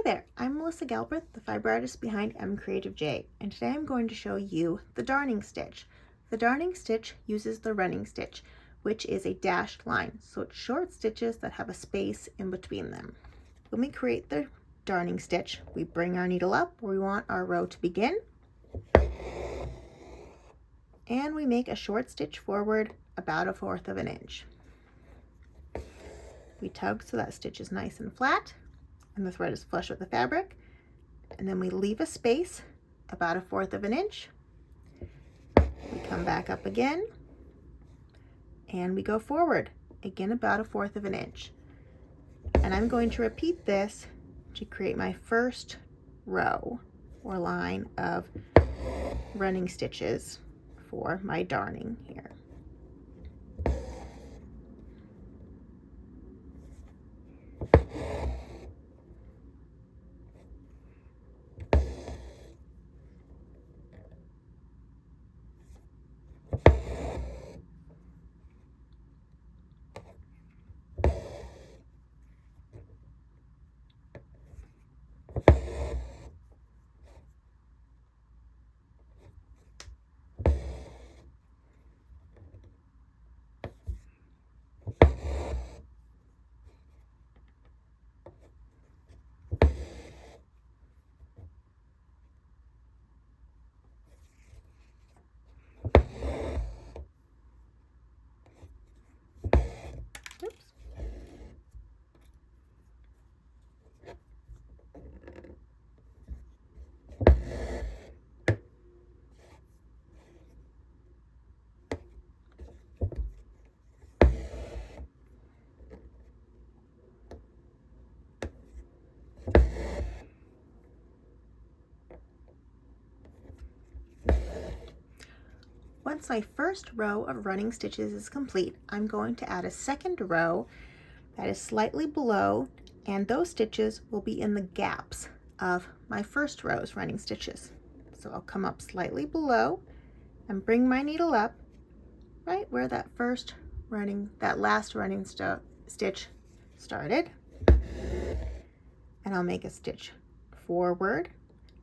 there, I'm Melissa Galbraith, the fiber artist behind MCreativeJ, and today I'm going to show you the darning stitch. The darning stitch uses the running stitch, which is a dashed line, so it's short stitches that have a space in between them. When we create the darning stitch, we bring our needle up where we want our row to begin, and we make a short stitch forward about 1/4 of an inch. We tug so that stitch is nice and flat and the thread is flush with the fabric, and then we leave a space about 1/4 of an inch. We come back up again and we go forward again about 1/4 of an inch, and I'm going to repeat this to create my first row or line of running stitches for my darning here. Once my first row of running stitches is complete, I'm going to add a second row that is slightly below, and those stitches will be in the gaps of my first row's running stitches. So I'll come up slightly below and bring my needle up right where that last running stitch started, and I'll make a stitch forward,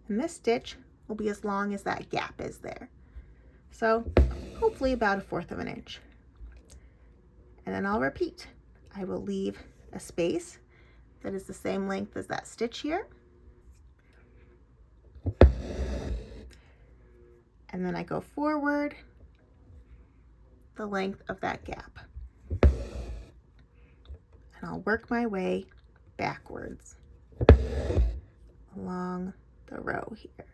and this stitch will be as long as that gap is there. So hopefully about 1/4 of an inch. And then I'll repeat. I will leave a space that is the same length as that stitch here. And then I go forward the length of that gap. And I'll work my way backwards along the row here.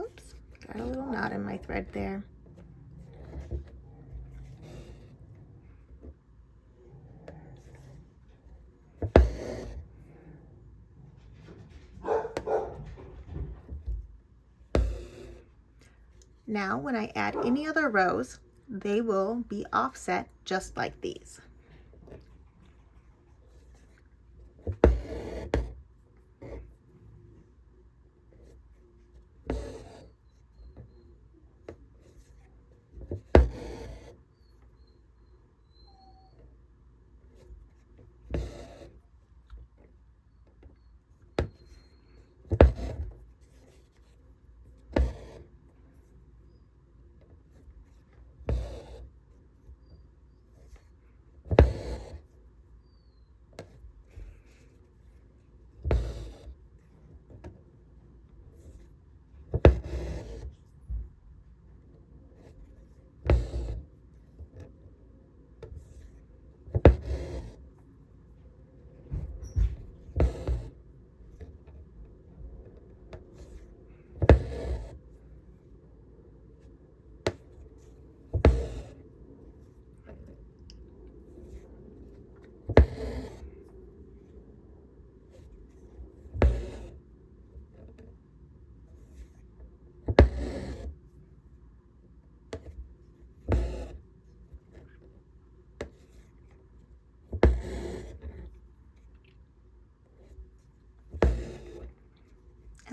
Oops, got a little knot in my thread there. Now, when I add any other rows, they will be offset just like these.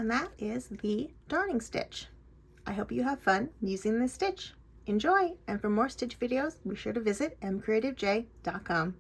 and that is the darning stitch. I hope you have fun using this stitch. Enjoy, and for more stitch videos, be sure to visit MCreativeJ.com.